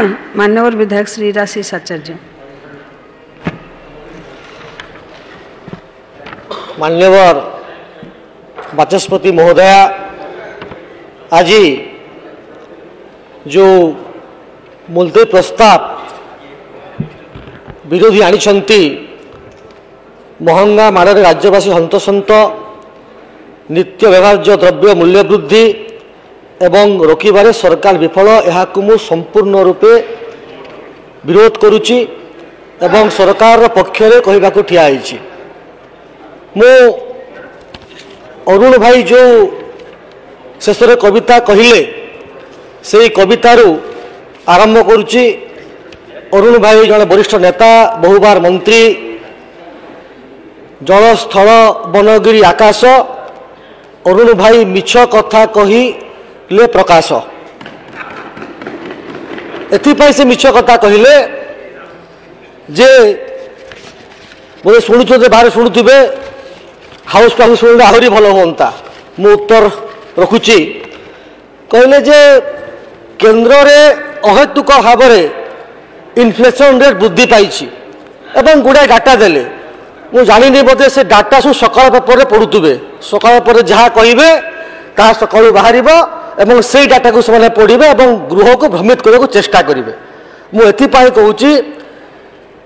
मान्यवर विधायक श्री राशिष आचार्य। मान्यवर बाचस्पति महोदया, आज जो मुलतवी प्रस्ताव विरोधी आनिछंती महंगा मारे राज्यवासी हंतसंत नित्य व्यवहार्य द्रव्य मूल्य वृद्धि एवं रोकबारे सरकार विफल यह संपूर्ण रूपे विरोध करुच्ची एवं सरकार पक्षरे कहवाक ठिया मु अरुण भाई जो शेष कविता कहले से कवितारू आरंभ करुच्ची। अरुण भाई जड़े वरिष्ठ नेता, बहुबार मंत्री, जल स्थल वनगिरी आकाश। अरुण भाई मिछ कथा कहले प्रकाश। एथिपाई से मिछ कथा कहले जे बोले शुणुचे बाहर शुणुवे हाउस पाखु शुणुले आहरी भल हाँ। मु उत्तर रखुची कहले जे केन्द्र में अहेतुक भाव इनफ्लेशन रेट वृद्धि पाई एवं गुड़ाए डाटा देले। मु जानी बोधे से डाटा सब सकाल पेपर पढ़ुवे, सकाल पेपर जहाँ कहे ता सका बाहर एवं से डाटा को से पढ़े और गृह को भ्रमित करने को चेष्टा करेंगे। मुझे कहूँ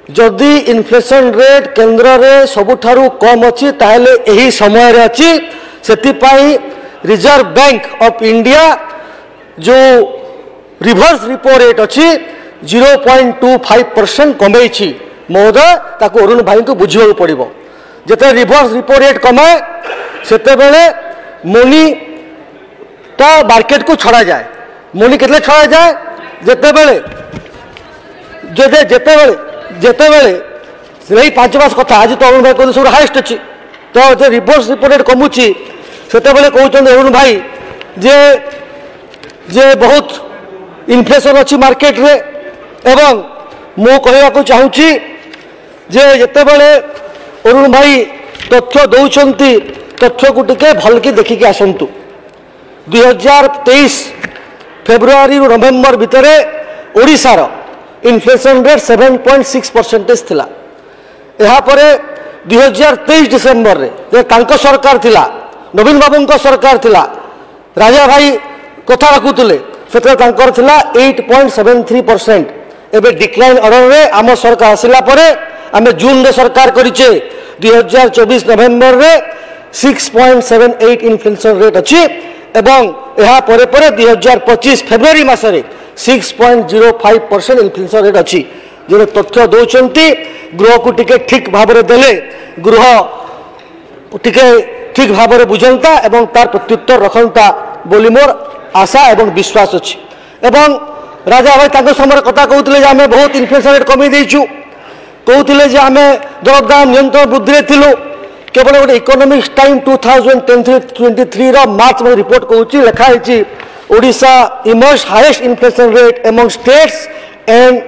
जदि इनफ्लेशन रेट केन्द्र में सबुठारु कम अच्छी ताहले यही समय रे अच्छी। से रिजर्व बैंक ऑफ इंडिया जो रिवर्स रिपो रेट अच्छी 0.25% कमे महोदय ताको अरुण भाई को बुझा पड़ो। जिते रिवर्स रिपो रेट कमाए से मनी तो मार्केट को छड़ा जाए। मनी के छड़ा जाए जितेबले जितेबले से 5 मास कथा आज तो अरुण भाई कहते सब हाएस्ट अच्छी। तो जो रिवर्स रिपो रेट कमुची से कहते अरुण भाई जे जे बहुत इनफ्लेशन अच्छी मार्केट रे। एवं मु कहवाक चाहूँगी जे जितेबले अरुण भाई तथ्य दौरान तथ्य को टिके भल कि देखिकी आसतु। 2023 फेब्रुआरी नवेम्बर भितर ओडिशार इनफ्लेशन रेट 7.6% थिला। यापर 2023 डिसेम्बर रे सरकार थिला, नवीन बाबू सरकार थिला, राजा भाई कथा रखुले से 8.73%। एवं डिक्लाइन ऑर्डर रे आम सरकार आसला आम जून रे सरकार करिचे 2024 नवेम्बर रे 6.78 इनफ्लेशन रेट अच्छी। एवं यह परे परे 2025 फेब्रुआरी मासरे 6.05% इनफ्लेशन रेट अच्छी। जो तथ्य दौरान गृह को टिके ठीक भाव में देले गृह टिके ठीक भाव में बुझंता एवं तार प्रत्युत्तर रखंता बोली मोर आशा एवं विश्वास अच्छी। एवं राजा भाई ताको समय कथा कहते आम बहुत इनफ्लेशन रेट कमी देचु, कहते आम दरदाम नियंत्रण वृद्धि थिलु। केवल गोटे इकोनॉमिक्स टाइम 2023 मार्च में रिपोर्ट कहूँ लिखाई Odisha emerge highest inflation rate among states and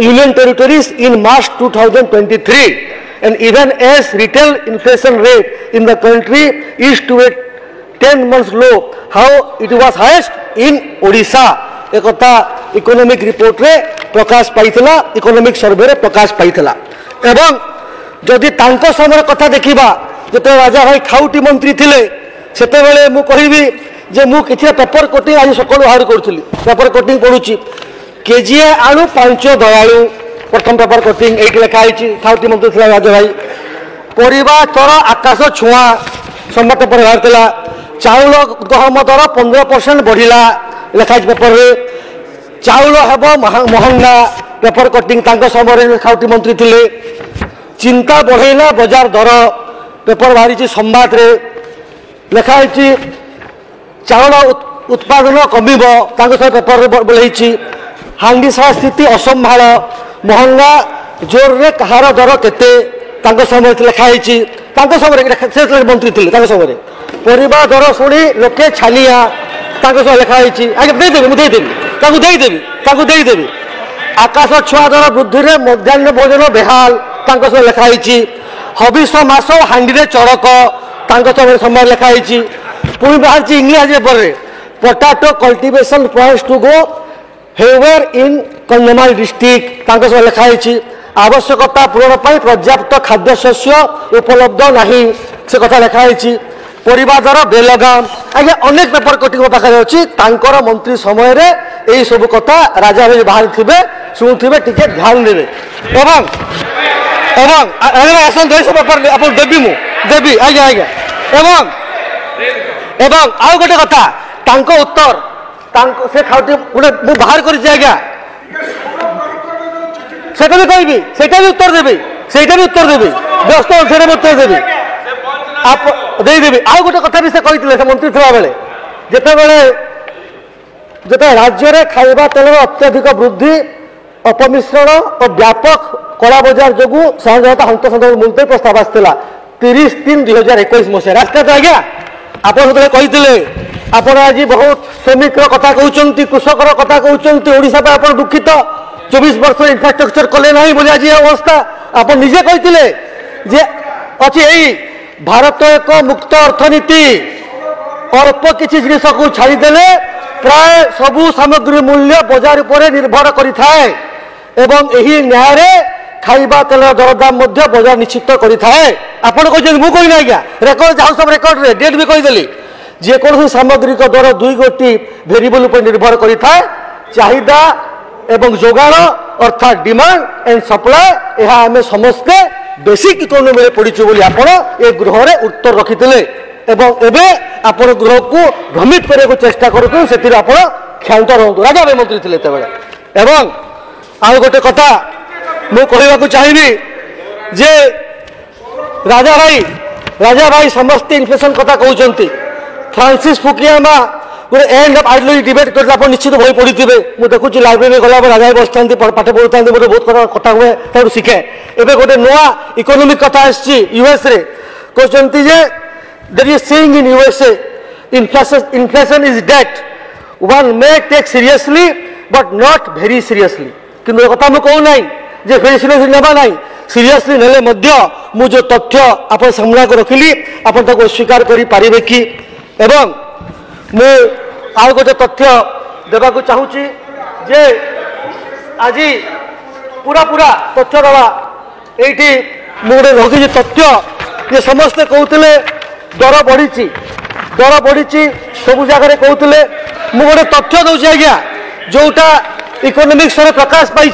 union territories in March 2023 and even as retail inflation rate in the country is to a 10 months low how it was highest in Odisha। एक economic report रे प्रकाश पाइथिला, economic survey रे प्रकाश पाइथिला। एवं जदि तांको समय कथा देखिबा जते राजा भाई खाउटी मंत्री थिले सेते बेले मु कहिबी जे मु किछि पेपर कटिंग आज सकाळु बाहर करथली। पेपर कटिंग पढुची केजीए आलू 5 दयालु प्रथम पेपर कटिंग एट लिखा खाउटी मंत्री थिला राजा भाई। परिबा तर आकाश छुआ सम्मत पर बाहरला। चाउल गहम दर 15% बढ़िला लिखाई पेपर रे। चाउल हेब महंगा पेपर कटिंग तांको समय खाउटी मंत्री थिले। चिंता बढ़ेला बाजार दर पेपर बाहरी संवाद रे लिखाई। चाउल उत्पादन कमिब तांको पेपर रे बोलैछि। हांडीसाला स्थिति असंभाल महंगा जोर रे कहार दर केते तांको समय लिखाई। तांको समय मंत्री थिले तांको समय परिबा दर शुणी लोके छानिया तांको समय लिखाई। आगे देदेवी आकाश छुआ दर वृद्धि रे मध्याह्न भोजन बेहाल तांको समय लिखाई। हबिष मास हांडी रे चड़क तांको समय लिखाई। पुणी बाहर इंग्लिश पेपर रे potato cultivation points to go हेवर इन कंधमाल डिस्ट्रिक्ट लिखाई आवश्यकता पूरण पर पर्याप्त खाद्यशस्य उपलब्ध नहीं से कथा लिखाई परिवार दर बेलगाम आज्ञा अनेक पेपर कटिंग पाखे अच्छी मंत्री समय यही सब कथा राजा भाई बाहर थे शुणुवे टे ध्यान देवे आसन पेपर आप देवी मुझे आज्ञा आज्ञा एवं आउ गोटे कथा उत्तर से खाते गोटे बाहर कर भी कहि भी उत्तर देवी उत्तर देवी व्यस्त से उत्तर देवी आप देदेवी आउ गोटे कथा भी से कही मंत्री था बेले जिते राज्य में खाइबा तेल अत्यधिक वृद्धि अपमिश्रण और व्यापक कला बजार जो साधारणतः हंतसंत मुलतवी प्रस्ताव आसाला 30/3/2021 मसीह राष्ट्रपति आज्ञा आप कही आप आज बहुत श्रमिक कथा कहते कृषकर कथा कहते ओडिशा पर आप दुखित 24 वर्ष इंफ्रास्ट्रक्चर कले ना बोली आज अवस्था आप निजे कही अच्छी यही भारत एक मुक्त अर्थनीति अल्प किसी जिनिस को छाड़देले प्राय सबू सामग्री मूल्य बाजार पर निर्भर करिथाए एवं यही न्याय खाइबा तेल दरदाम बाजार निश्चित करिथाए आपण कहते मुझे कहना आज्ञा रेकर्ड हाउस ऑफ रेकर्ड रे डेट भी कहीदेली जेकोसी सामग्रिक दर दुई गोटी भेरिएबल पर निर्भर करिथाए चाहिदा एवं जोगाण अर्थात डिमांड एंड सप्लाय यह आम समस्ते बेसिक इकोनोमी में पड़ीचु बोली आपण ए गृह रे उत्तर रखिथिले एवं एबे आपण गृह को भ्रमित करने चेष्टा करूँ से क्षांत रहतु राजा भाई मंत्री थे एवं आउ गोटे कथा मु कहवाक चाहिए जे राजा भाई समस्ते इन्फ्लेशन कथा कहते फ्रांसिस फुकियामा गोटे एंड ऑफ आइडियोलॉजी डिबेट करते आप निश्चित बही पढ़ी थे मुझे देखुची लाइब्रेरी गला राजा बस था पाठ पढ़ुता मुझे बहुत कथा हुए शिखे एवं गोटे नुआ इकोनॉमिक कथा यूएस रे कहते जे there is saying in USA inflation is debt one may take seriously but not very seriously किंतु कथा मु कहू नहीं जे very seriously नेबा नहीं seriously नेले मध्य मु जो तथ्य आप सामना को रखिली आप अस्वीकार करि पारिबे कि एवं मु आउ गोटे तथ्य देबा को चाहूची जे आज पूरा पूरा तथ्य दवा एठी मु गोटे रखी तथ्य जे समस्ते कहते दर बढ़ी सब जगह कहते मु गोटे तथ्य दूसरी आज्ञा जोटा इकोनॉमिक्स प्रकाश पाई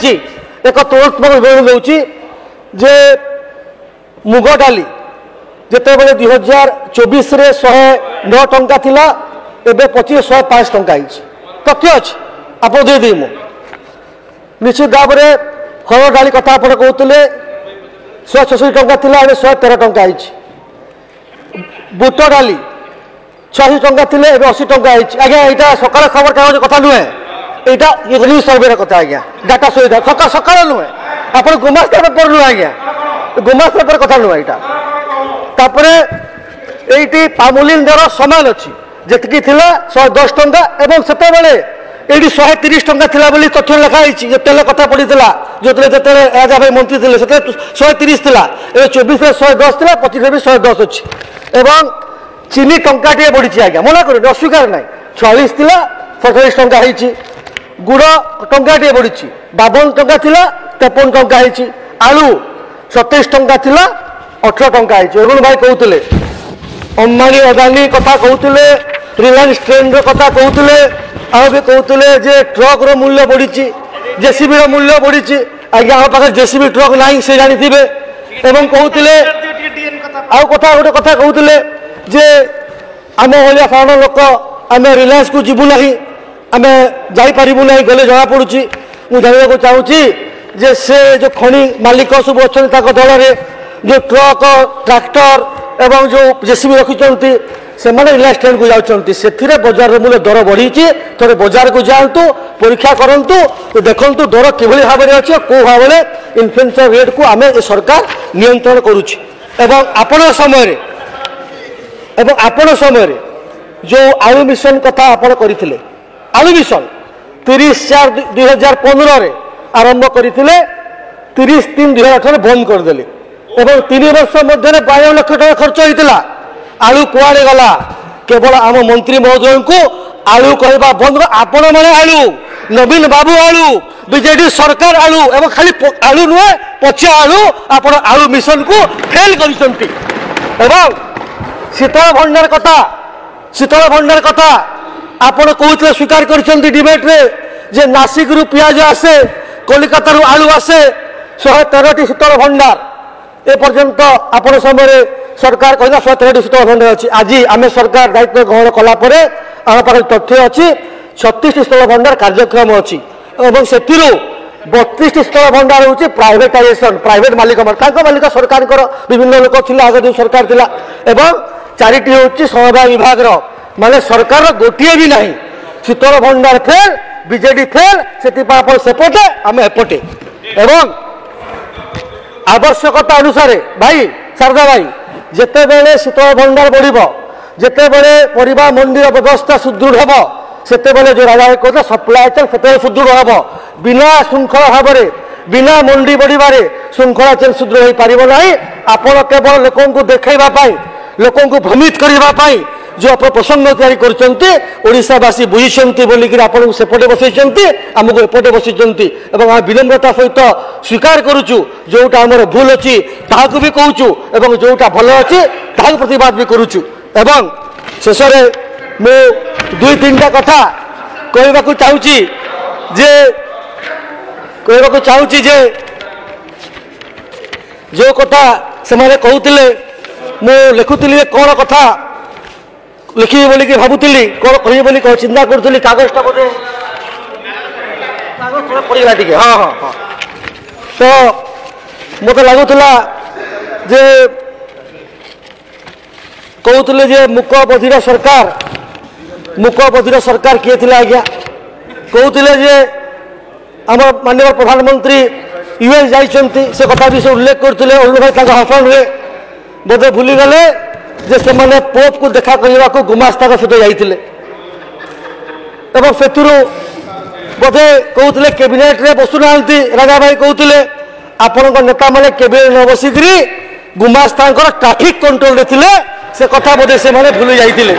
एक तुलनात्मक विवरण दूसरी जे मुग डाली जिते बड़े 2024 रे 109 टंका थिला एबे 25 105 टंका तथ्य अच्छी आप दे मु निश्चित भाव में हर डाली कथा आप कहते 166 टंका थिला 113 टंका बुट डाली 86 टंका थे 80 टंका आज्ञा यहाँ सकाल खबर कागज कथा नुहे यहाँ न्यूज सर्वे कथा आज्ञा डाटा सुविधा सकाल नुहे आप गुमास्ता पेपर नुहे आज्ञा गुमास्ता पेपर कथा नुहे यहाँ ये पामुलिन दर सामान अच्छी जी थी 110 टंका एवं से ये 130 टंका थिला बोली तथ्य लिखाई तेल कथा पड़ी जो राजा भाई मंत्री थे 130 थिला 24 में 110 थिला 25 भी 110 अच्छी एवं चीनी टंका टे बढ़ी आज्ञा मना कर अस्वीकार ना 46 थिला 47 टंका गुड़ टंका टे बढ़ी 52 टंका थिला 53 टंका आलू 27 टंका थिला 18 टंका अरुण भाई कहते अंबानी अदानी कथा कहते रिलायंस ट्रेन कथा कहते आउ भी कहते जे ट्रक रो मूल्य बढ़ी जेसीबी रो मूल्य बढ़ी आज्ञा आम पाखे जेसीबी ट्रक ना से जानी थे एवं कहते आउ कथा गोटे कथा कहते जे आम भाया साधारण लोक आम रिलायंस को जीवु ना आम जापरू ना गले जना पड़ी मुझे जानवा चाहूँगी जे से जो खनि मालिक सब अच्छा दल में जो ट्रक ट्रैक्टर एवं जो जेसीबी रखिंट से रिलायंस ट्रेन को जाऊँच से बजार मूल्य दर बढ़ी थे बजार को जातु परीक्षा करूँ तो देखु दर कि भाव में अच्छे कौ भाव में इन्फ्लेशन रेट को आम सरकार नियंत्रण करुँच आपण समय जो आलू मिशन कथा आप करते आलू मिशन 30/4/2015 आरंभ करते 30/3/2018 बंद करदे एवं 3 वर्ष मध्य 52 लाख टका खर्च होता आलू कुआड़े गला केवल आम मंत्री महोदय को आलू कहवा बंद आपण मैंने आलू नवीन बाबू आलू बीजेडी सरकार आलू एवं खाली आलू नुहे पचा आलू आप आलू मिशन को फेल कर शीतल भंडार कथा आपण कहते स्वीकार कर डिबेट रे जे नासिक रु पियाज आसे कलिकता रु आलू आसे 113टी शीतल भंडार ए पर्यंत आपण समय सरकार कहला 113टी शीतल भंडार अच्छी आज आम सरकार दायित्व ग्रहण कलापर आम पाखे तथ्य अच्छी 36टी शीतल भंडार कार्यक्रम अच्छी और से 32टी शीतल भंडार हूँ प्राइवेटाइजेशन प्राइवेट मालिक मालिक सरकार विभिन्न लोक थी आगे जो सरकार थिला एवं 4टी हूँ समवाय विभाग माने सरकार गोटे भी नहीं शीतल भंडार फेल बीजेडी फेल से सेपटे आम एपटे एवं आवश्यकता अनुसार भाई शारदा भाई जिते बेले शीतल भंडार बढ़ जिते बेले परिवा मंडी व्यवस्था सुदृढ़ हम सेते बेले जो राजा कहते सप्लाय चेन से सुदृढ़ हम बिना श्रृंखला भाव में बिना मंडी बढ़वे श्रृंखला चेन सुदृढ़ हो पार ना आपण केवल लोक देखा लोक भ्रमित करने जो आप प्रसंग तैयारी करशावासी बुझी बोलिक आपको सेपटे बसई आमको एपटे बसई आम विनम्रता सहित स्वीकार करुचु जोटा आमर भूल अच्छी ताकू भी कहूँ जोटा भल अच्छी ताकू प्रतिवाद भी करुचु एवं शेष में मु 2-3टा कथा कहवाक चाहूँगी जे जो कथा से कहते मु लिखुली कौन कथा लिखी बोलिकी भावुली कौन कह चिंता करूँ कागजटा बोधे पड़ा टे हाँ हाँ हाँ तो मत लगुला जे कहते जे मूक बधिर सरकार किए थे आज्ञा कहते जे आम माननीय प्रधानमंत्री यूएस जाइए से कथा भी से उल्लेख करते अरुण भाई हसन रे बोधे भूलीगले जे से मैंने पोप को देखा करने को गुमास्ता सहित जाइए बोधे कहते कैबिनेट रे बसुना राजा भाई कहते आपण नेता मैंने कैबिनेट न बसिक गुमास्ता ट्राफिक कंट्रोल रे थिले से कथा बोधे से मैंने भूली जाइए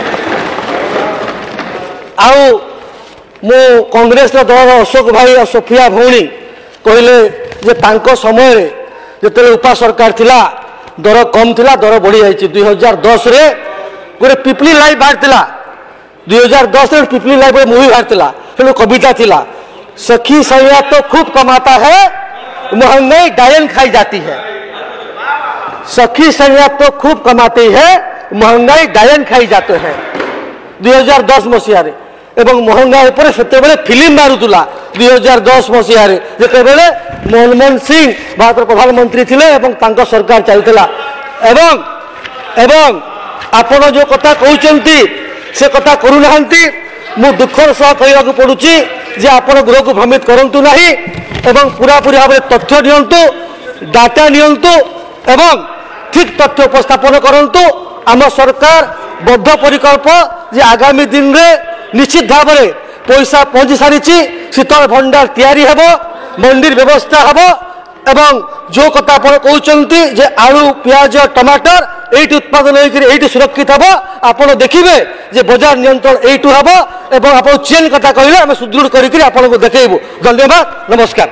मु कांग्रेस दल अशोक भाई और सोफिया भौणी कहले जे तांको समय जिते उपा सरकार थिला दर कम थिला दर बढ़ी जाइए 2010 रे गोटे पिपली लाइव बाहर 2010 रे पिपली लाइव मूवी बाहर से कविता थिला सखी सैया तो खूब कमाता है महंगाई डायन खाई जाती है सखी सैया तो खूब कमाती है महंगाई डायन खाई जाते हैं 2010 मसीह एवं महंगाई पर से फिल्म बाहरुला 2010 मसीह जिते मनमोहन सिंह भारत प्रधानमंत्री थिले एवं सरकार चलता एवं आपण जो कथा कहते से कथा करूना मु दुखर सह कहवाक पड़ुची जे आपण गृह को भ्रमित करूँ ना एवं पूरापूरी भाव में तथ्य नियंतु डाटा नियंतु एवं ठीक तथ्य उपस्थापन करूँ आम सरकार बद्ध परिकल्प जे आगामी दिन में निश्चित भाव में पैसा पहुंची सारी शीतल भंडार तैयारी हेब मंडी व्यवस्था हेब एवं जो कथा आप कहते जे आलू पियाज टमाटर ये उत्पादन होती सुरक्षित हम आपड़ देखिए जे बजार नियंत्रण यू हम एवं आप चेन कथा कहले आम सुदृढ़ करके आपको देखू। धन्यवाद, नमस्कार।